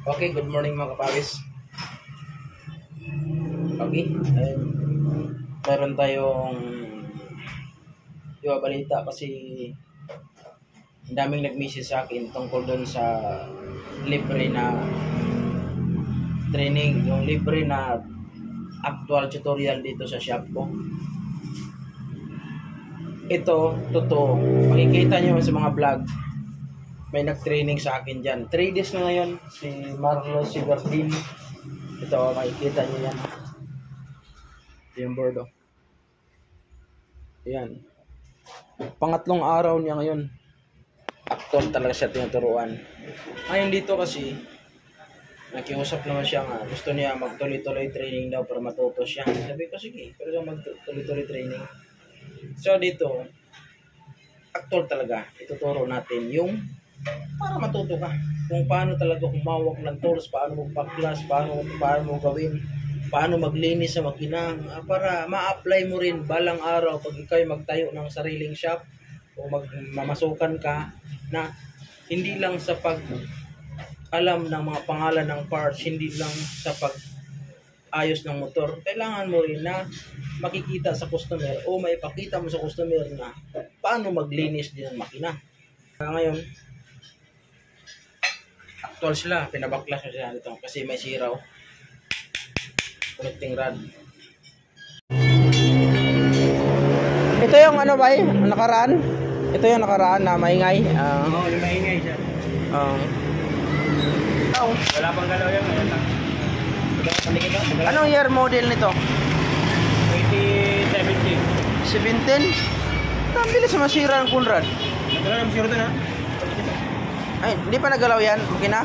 Okay, good morning mga kapawis. Okay, meron tayong balita kasi ang daming nag-message sa akin tungkol doon sa libre na training, yung libre na actual tutorial dito sa shop ko. Ito, totoo. Makikita nyo sa mga vlog, may nag-training sa akin dyan. 3 days na ngayon, si Marlo Sigardin. Ito, makikita nyo yan. Yung board, oh. Yan. Pangatlong araw niya ngayon. Actual talaga siya tinuturuan. Ngayon dito kasi, nakiusap naman siya nga. Gusto niya magtuloy-tuloy training daw para matuto siya. Sabi ko, sige, pero magtuloy-tuloy training. So dito, actual talaga, ituturo natin yung para matuto ka kung paano talaga humawak ng tools, paano magpa-class, paano mo gawin, paano maglinis sa makina, para ma-apply mo rin balang araw pag ikaw magtayo ng sariling shop o mamasukan ka, na hindi lang sa pag alam ng mga pangalan ng parts, hindi lang sa pag ayos ng motor, kailangan mo rin na makikita sa customer o maipakita mo sa customer na paano maglinis din ng makina. Ngayon, actual sila, pinabaklas na sila dito kasi may siraw. Connecting rod. Ito yung ano ba nakaraan? Ito yung nakaraan na maingay. Oo, yung maingay siya. Wala pang galaw yan ngayon. Anong year model nito? 2017. 17? Ang bilis masira ng Conrad. Nagalaw ng zero to na? Ay, hindi pa nagalaw yan, makina?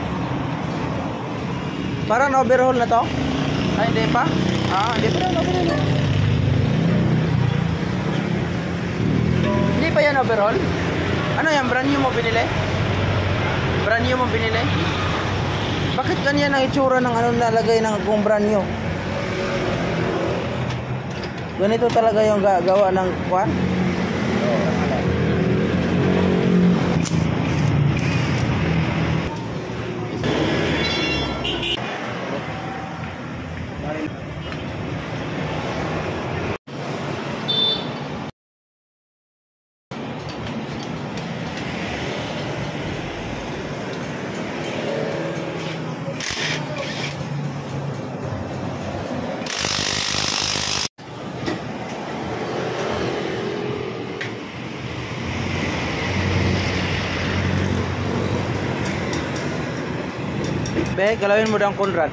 Parang overhaul na to? Ay, hindi pa? Hindi pa na overhaul. Hindi pa yan overhaul? Ano yan, brand new mo binili? Brand new mo binili? Bakit ganyan ang itsura ng ano nalagay ng kung brand new? Ganito talaga yung gawa ng kwan? Be, galawin mo daw ang Conrad.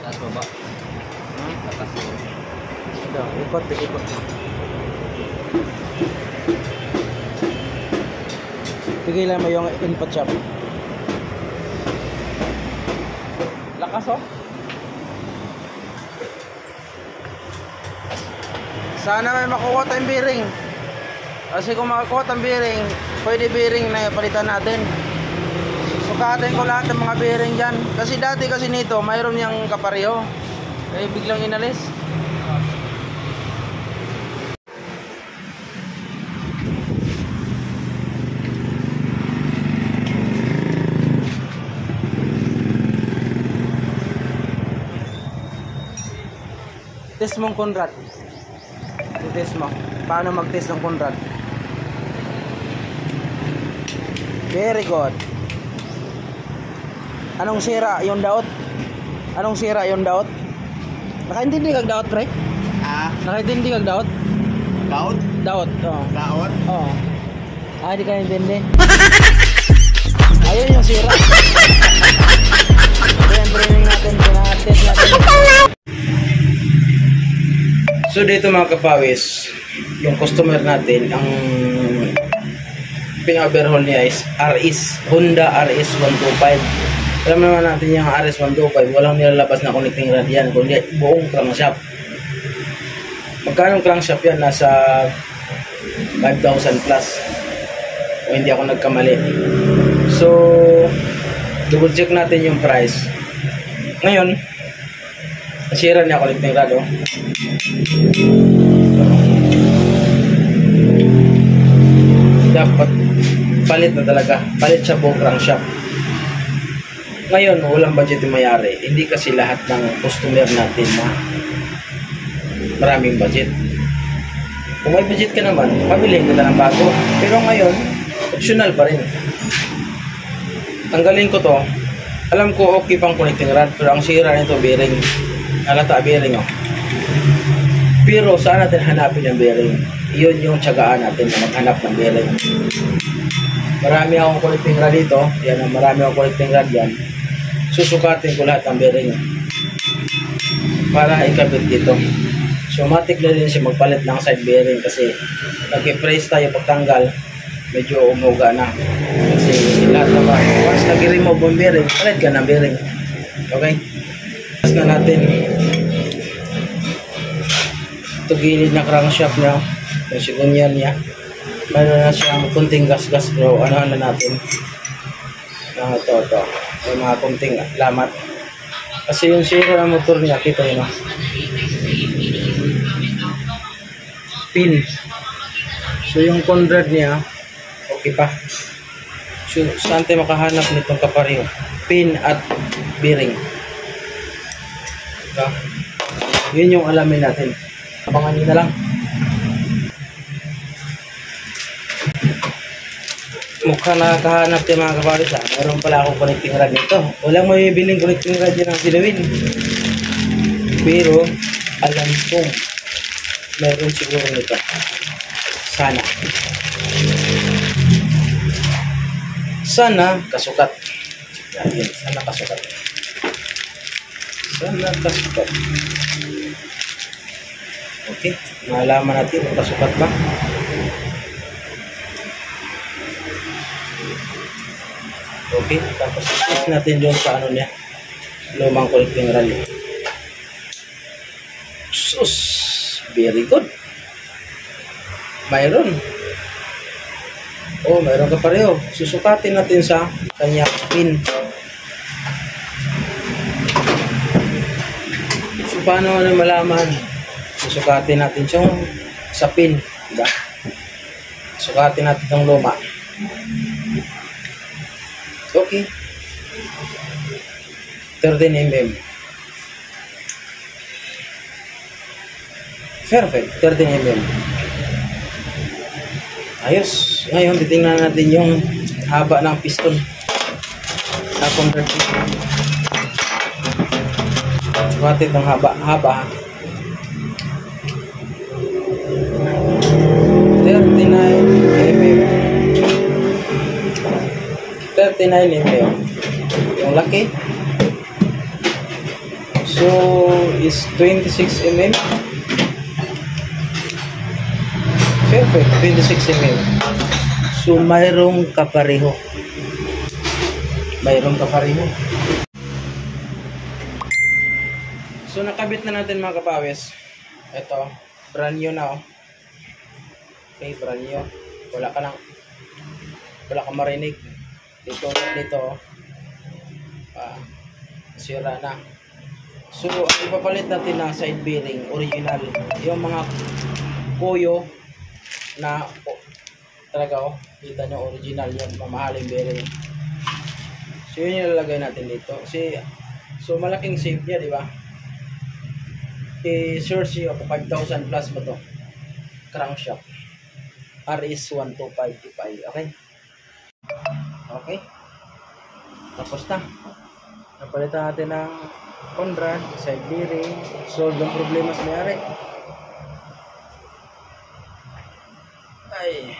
Taas baba. Taas baba. Ito, ikot. Tigilan mo yung input shop. Lakas, oh. Sana may makuha tayong bearing. Kasi kung makakuha tayong bearing, pwede bearing na palitan natin. Sukatin ko lahat ng mga bearing dyan. Kasi dati kasi nito, mayroon niyang kapareho. Kaya biglang inalis. Test mong Conrad. Test mo. Paano mag-test ng Conrad? Very good. Anong sira yung daot? Anong sira yung daot? Nakaintindi kag daot, pre? Nakaintindi kag daot? Daot? Daot, oo. Daot? Oo. Di ka intindi. Ayun yung sira. Ito yung training natin, pinaka-test natin. So dito mga kapawis, yung customer natin, ang pina-overhaul niya is Honda RS125. Alam naman natin yung RS125, walang nilalabas na connecting rod yan, kundi buong crankshaft. Magkano crankshaft yan? Nasa 5,000 plus. O hindi ako nagkamali. So, double check natin yung price. Ngayon, nasira niya connecting rod, oh. Dapat palit na talaga. Palit siya buong crankshaft. Ngayon, walang budget yung mayari. Hindi kasi lahat ng customer natin na maraming budget. Kung may budget ka naman, pabilihin ka na ng bago. Pero ngayon, optional pa rin. Tanggalin ko to. Alam ko okay pang connecting rod, pero ang sira nito bearing. Halata bearing oh. Pero saan natin hanapin yung bearing? Yun yung tiyagaan natin na maghanap ng bearing. Marami akong connecting rod dito. Yan, marami akong connecting rod yan. Susukatin ko lahat ng bearing para ikabit dito. So matik na din siya magpalit ng side bearing kasi nag-press tayo pagtanggal, medyo umuga na. Kasi lahat naman, once nag-remove ang bearing, palit ka ng bearing. Okay? Tapos na natin ito gilid na crankshaft niya, yung sigunyan niya. Mayroon na siyang kunting gas-gas bro. Ano na natin? Ito. May mga kunting lamat. Kasi yung sira ng motor niya, kita yun. Pin. So yung conrod niya, okay pa. So saan tayo makahanap nitong kapareho? Pin at bearing. So, yun yung alamin natin. Abangan nyo na lang. Mukha nakakahanap yung mga kapares ha. Meron pala akong connecting rod nito. Walang mabibiling connecting rod yun ang sinuwin. Pero alam kong meron siguro nito. Sana kasukat. Sana kasukat. Okay, malaman natin kung kasukat ba. Okay, tapos i-test natin doon sa ano niya, lumang connecting rod. Sus, very good. Mayroon ka pareho. Susukatin natin sa kanya pin. So paano malaman? Susukatin natin sa pin, diba? Sukatin natin itong luma. Okay. 13 mm. Perfect. 13 mm. Ayos. Ngayon, titingnan natin yung haba ng piston. Sukatin itong haba. 39 mm yung laki. So is 26 mm. Perfect, 26 mm. So mayroong kapareho. So nakabit na natin mga kapawis. Ito, brand new na oh. Okay, brand new. Wala kang marinig. Dito sira na. So ang ipapalit natin na side bearing original, yung mga koyo na talaga oh, kita nyo original yun, mamahaling bearing. So yun yung ilalagay natin dito. So malaking save niya, di ba? I-search nyo ako 5,000 plus ba to? Crankshaft RS1255. Okay? Okay. Tapos na. Napalitan natin ng conrod, side bearing, solve ang problema sa mayari. Ay.